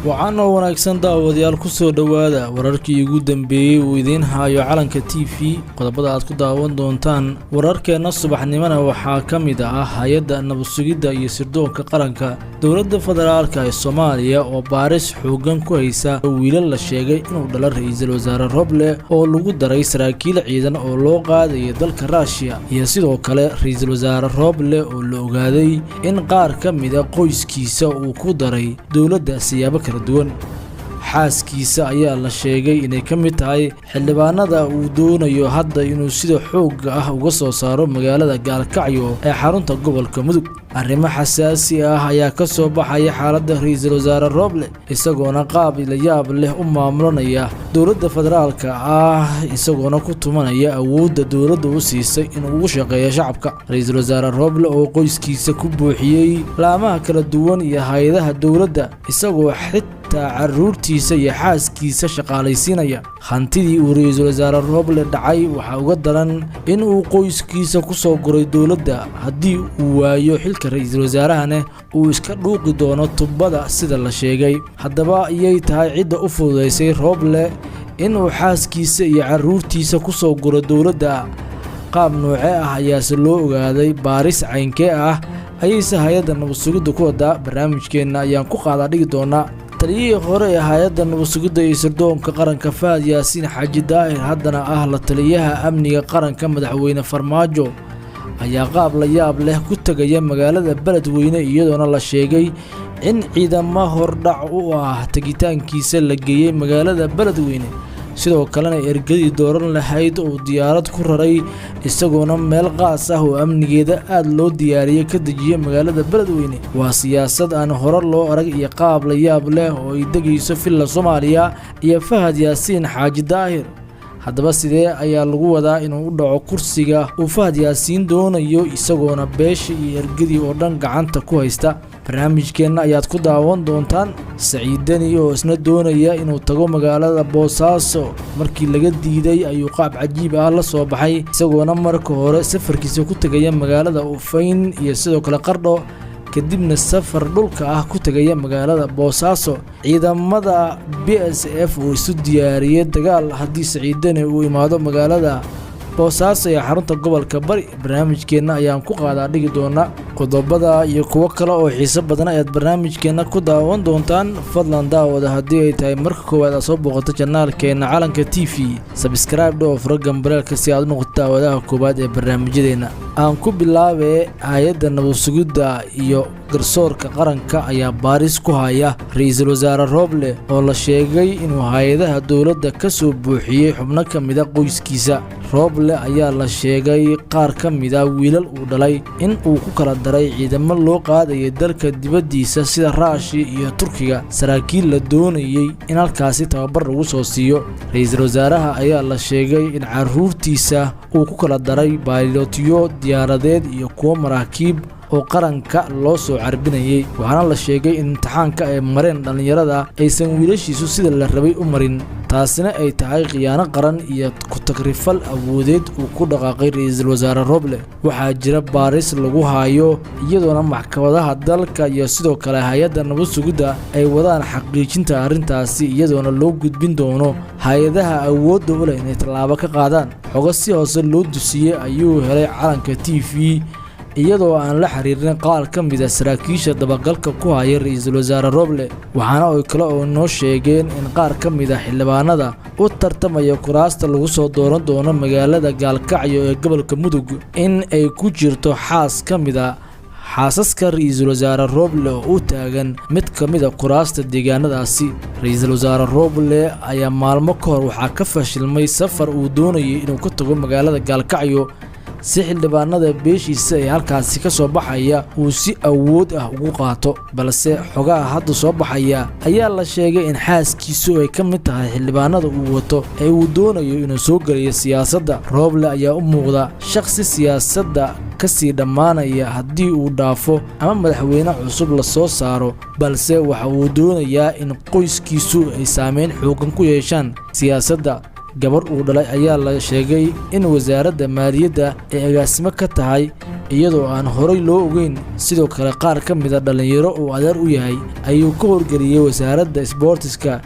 waxaana wanaagsan daawadayaal ku soo dhawaada wararkii ugu dambeeyay uu idin haayo calanka TV qodobada aad ku daawan doontaan wararkeena subaxnimada waxaa kamid ah hay'adda nabad sugidda iyo sirdoonka qaranka dowladda federaalka ee Soomaaliya oo baaris xoogan ku haysa wiilal la sheegay inuu dhalay ra'iisul wasaare Roble oo lagu daray saraakiil ciidan oo loo qaaday dalka Russia iyo sidoo kale ra'iisul wasaare Roble oo la ogaaday in qaar kamid ah qoyskiisa uu ku daray dowladda siyaabo kala duwan xaaskiisa ayaa la sheegay inay ka mid tahay xildhibaanada uu doonayo hadda inuu sida xoog ah uga soo saaro magaalada Gaalkacyo ee xarunta gobolka Mudug arrimo xasaasi ah ayaa ka soo baxaya xaaladda ra'iisul wasaare Roble isagoona qaab la yaab leh u maamulanaya dowladda federaalka isagoona ku tumanaya awoodda dowladda u siisay inuu ugu shaqeeyo shacabka ra'iisul wasaare Roble oo qoyskiisa ku buuxiyay laamaha kala duwan iyo hay'adaha dowladda isagoo caruurtiisa iyo xaaskiisa shaqaalaysiinaya hantidii uu ra'iisul wasaare Roble dhacay waxa uga daran in uu qoyskiisa ku soo guray dowladda haddii uu waayo xilka ra'iisul wasaarahana uu iska dhuuqi doono tubada sida la sheegay haddaba ayay tahay cidda u fududeysay Roble in uu xaaskiisa iyo caruurtiisa ku soo guro dowladda qaab nooce ah ayaa loo ogaaday baaris caynkee ah ayayse hay'adda nabad sugidda ku wada barnaamijkeena ayaan ku qaada dhigi doonaa taliyihii hore ee hay'adda nabad sugidda iyo sirdoonka qaranka Fahad Yaasiin Xaaji Daahir haddana ah la taliyaha amniga qaranka madaxweyne Farmaajo ayaa qaab la yaab leh ku tagaya magaalada Beledweyne iyadoona la sheegay in ciidamo hordhac u ah tagitaankiisa la geeyay magaalada Beledweyne sidoo kalena ergadii dooran lahayd oo diyaarad ku raray isagoona meel qaas ah oo amnigeeda aad loo diyaariyay ka dejiyay magaalada Beledweyne waa siyaasad aan hore loo arag iyo qaab la yaab leh oo ay degayso filla Soomaaliya iyo Fahad Yaasiin Xaaji Daahir haddaba sidee ayaa lagu wadaa inuu u dhaco kursiga uu Fahad Yaasiin doonayo isagoona beesha iyo ergadii oo dhan gacanta ku haysta barnaamijkeena ayaad ku daawan doontaan Saciid Dani oo isna doonaya inuu tago magaalada Boosaaso markii laga diiday ayuu qaab cajiib ah la soo baxay isagoona marka hore safarkiisa ku tagaya magaalada Ufayn iyo sidoo kale Qardho kadibna safar dhulka ah ku tagaya magaalada Boosaaso ciidamada BSF oo isu diyaariyay dagaal haddii Saciid Dani uu imaado magaalada Boosaaso ee xarunta gobolka Bari barnaamijkeena ayaan ku qaada dhigi doonaa qodobada iyo kuwa kale oo xiiso badan ayaad barnaamijkeena ku daawan doontaan fadlan daawada haddii ay tahay marka koowaad aad soo booqato channelkeena calanka TV subscribe dhoo furagan baraalka si aad u noqoto daawadaha koowaad ee barnaamijyadeena aan ku bilaabay hay'adda nabad sugidda iyo garsoorka qaranka ayaa baaris ku haya ra'iisul wasaare Roble oo la sheegay inuu hay'adaha dowladda ka soo buuxiyay xubno kamid ah qoyskiisa Roble ayaa la sheegay qaar kamid ah wiilal uu dhalay in uu ku kala daray ciidamo loo qaaday dalka dibadiisa sida Russia iyo Turkiga saraakiil la doonayay in halkaasi tababar lagu soo siiyo ra'iisul wasaaraha ayaa la sheegay in caruurtiisa uu ku kala daray baylotyo diyaaradeed iyo kuwa maraakiib oo qaranka loo soo carbinayay waxaana la sheegay in imtixaanka ay mareen dhalinyarada aysan wiilashiisu sida la rabay u marin taasina ay tahay khiyaano qaran iyo ku tagrifal awoodeed uu ku dhaqaaqay ra'iisul wasaare Roble waxaa jira baaris lagu hayo iyadoona maxkamadaha dalka iyo sidoo kale hay'adda nabad sugidda ay wadaan xaqiijinta arrintaasi iyadoona loo gudbin doono hay'adaha awoodda u leh inay tallaabo ka qaadaan xogo si hoose loo dusiyay ayuu helay calanka TV iyadoo aan la xiriirin qaar kamid ah saraakiisha dabagalka ku haya ra'iisul wasaare Roble waxaana ay kale oo noo sheegeen in qaar kamid ah xildhibaanada u tartamaya kuraasta lagu soo dooran doono magaalada Gaalkacyo ee gobolka Mudug in ay ku jirto xaas kamid ah xaasaska ra'iisul wasaare Roble oo u taagan mid kamid ah kuraasta deegaanadaasi ra'iisul wasaare Roble ayaa maalmo ka hor waxaa ka fashilmay safar uu doonayay inuu ka tago magaalada Gaalkacyo si xildhibaanada beeshiisa ee halkaasi ka soo baxaya uu si awood ah ugu qaato balse xogaha hadda soo baxaya ayaa la sheegay in xaaskiisu ay ka mid tahay xildhibaanada uu wato ee uu doonayo inuu soo galiyo siyaasadda Roble ayaa u muuqda shakhsi siyaasadda ka sii dhamaanaya haddii uu dhaafo ama madaxweyne cusub la soo saaro balse waxa uu doonayaa in qoyskiisu ay saameyn xoogan ku yeeshaan siyaasadda gabar uu dhalay ayaa la sheegay in wasaaradda maaliyadda ay agaasimo ka tahay iyadoo aan horay loo ogeyn. sidoo kale qaar ka mid ah dhalinyaro oo adeer u yahay ayuu ka horgeliyay wasaaradda isboortiska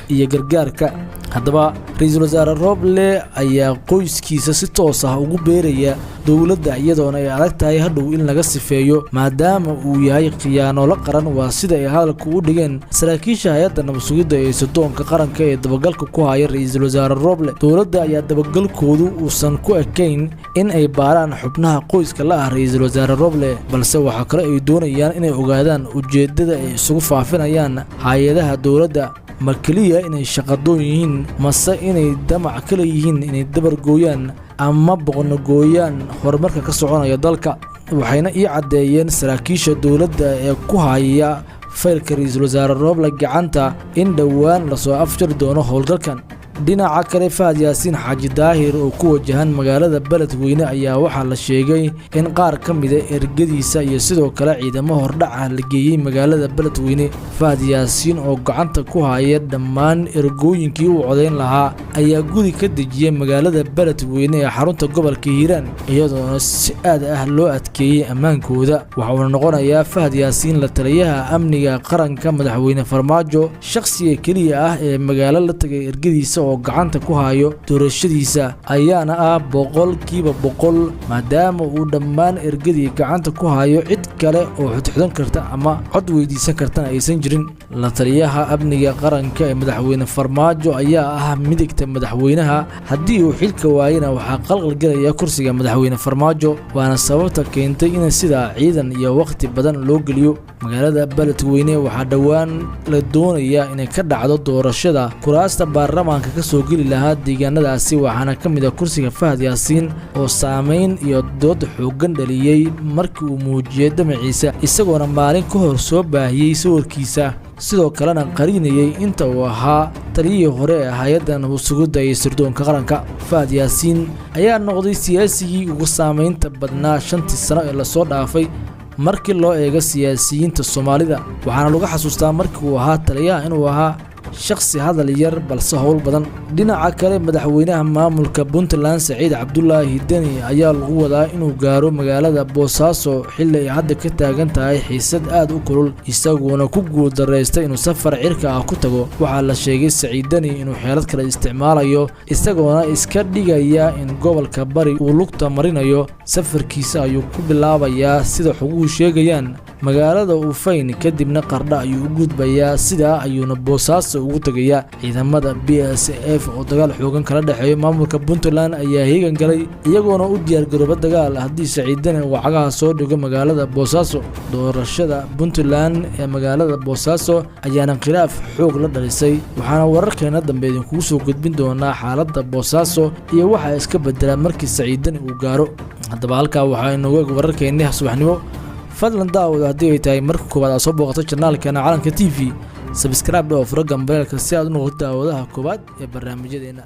iyo gargaarka. haddaba ra'iisul wasaare Roble ayaa qoyskiisa si toos ah ugu beeraya dowladda iyadoona ay adag tahay hadhow in laga sifeeyo maadaama uu yahay khiyaano la qaran. waa sida ay hadalku u dhigeen saraakiisha hay'adda nabad sugidda ee sodonka qaranka ee dabagalka ku haya ra'iisul wasaare Roble. dowladda ayaa dabagalkoodu uusan ku ekayn in ay baaraan xubnaha qoyska la ah ra'iisul wasaare Roble, balse waxa kale ay doonayaan inay ogaadaan ujeedada ay isugu faafinayaan hay'adaha dowladda. ma kaliya inay shaqadoon yihiin mase inay damac kale yihiin inay dabar gooyaan ama boqno gooyaan horumarka ka soconaya dalka. waxayna ii cadeeyeen saraakiisha dowladda ee ku haya faylka ra'iisul wasaare Roble gacanta in dhowaan la soo afjari doono howlgalkan. dhinaca kale Fahad Yaasiin Xaaji Daahir oo ku wajahan magaalada Beledweyne ayaa waxaa la sheegay in qaar ka mid ah ergadiisa iyo sidoo kale ciidamo hordhac ah la geeyay magaalada Beledweyne. Fahad Yaasiin oo gacanta ku haya dhammaan ergooyinkii uu codeyn lahaa ayaa gudi ka dejiyay magaalada Beledweyne ee xarunta gobolka Hiiraan iyadoo si aad ah loo adkeeyay ammaankooda. waxa uu noqonayaa Fahad Yaasiin la taliyaha amniga qaranka madaxweyne Farmaajo, shakhsiga kaliya ah ee magaalo la tagay ergadiisa oo gacanta ku hayo doorashadiisa ayaana ah 100% maadaama uu dhammaan ergadii gacanta ku hayo cid kale oo xudxudan karta ama cod weydiisan kartana aysan jirin. la taliyaha amniga qaranka ee madaxweyne Farmaajo ayaa ah midigta madaxweynaha. haddii uu xilka waayana waxaa qalqal galaya kursiga madaxweyne Farmaajo, waana sababta keentay in sida ciidan iyo waqti badan loo geliyo magaalada Beledweyne. waxaa dhowaan la doonayaa inay ka dhacdo doorashada kuraasta baarlamaanka ka soo geli lahaa deegaanadaasi, waxaana ka mid ah kursiga Fahad Yaasiin oo saameyn iyo dood xoogan dhaliyay markii uu muujiyay damaciisa isagoona maalin ka hor soo baahiyay sawirkiisa, sidoo kalena qarinayay inta uu ahaa taliyihii hore ee hay'adda nabad sugidda iyo sirdoonka qaranka. Fahad Yaasiin ayaa noqday siyaasigii ugu saameynta badnaa 5 sano ee la soo dhaafay markii loo eego siyaasiyiinta Soomaalida, waxaana lagu xasuustaa markii uu ahaa taliyaha inuu ahaa shakhsi hadal yar balse howl badan. dhinaca kale madaxweynaha maamulka Puntland Saciid Cabdullaahi Deni ayaa lagu wadaa inuu gaaro magaalada Boosaaso xilli ay hadda ka taagan tahay xiisad aad u kulul, isagoona ku guuldareystay inuu safar cirka ah ku tago. waxaa la sheegay Saciid Deni inuu xeelad kale isticmaalayo isagoona iska dhigaya in gobolka Bari uu lugta marinayo. safarkiisa ayuu ku bilaabayaa sida xoguhu sheegayaan magaalada Ufayn kadibna Qardho ayuu u gudbayaa, sidaa ayuuna Boosaaso ugu tagayaa. ciidamada BSF oo dagaal xoogan kala dhaxeeyo maamulka Puntland ayaa heegan galay iyagoona u diyaar garooba dagaal haddii Saciid Deni uu cagaha soo dhigo magaalada Boosaaso. doorashada Puntland ee magaalada Boosaaso ayaana khilaaf xoog la dhalisay, waxaana wararkeena dambe idinkugu soo gudbin doonaa xaaladda Boosaaso iyo waxa iska bedela markii Saciid Deni uu gaaro. haddaba halkaa waxaa inooga wararkeena subaxnimo. fadlan daawada haddii ay tahay marka koowaad aad soo booqato channelkeena Calanka TV, subscribe oo furo gambeelka si aad u noqoto daawadaha koowaad ee barnaamijyadeena.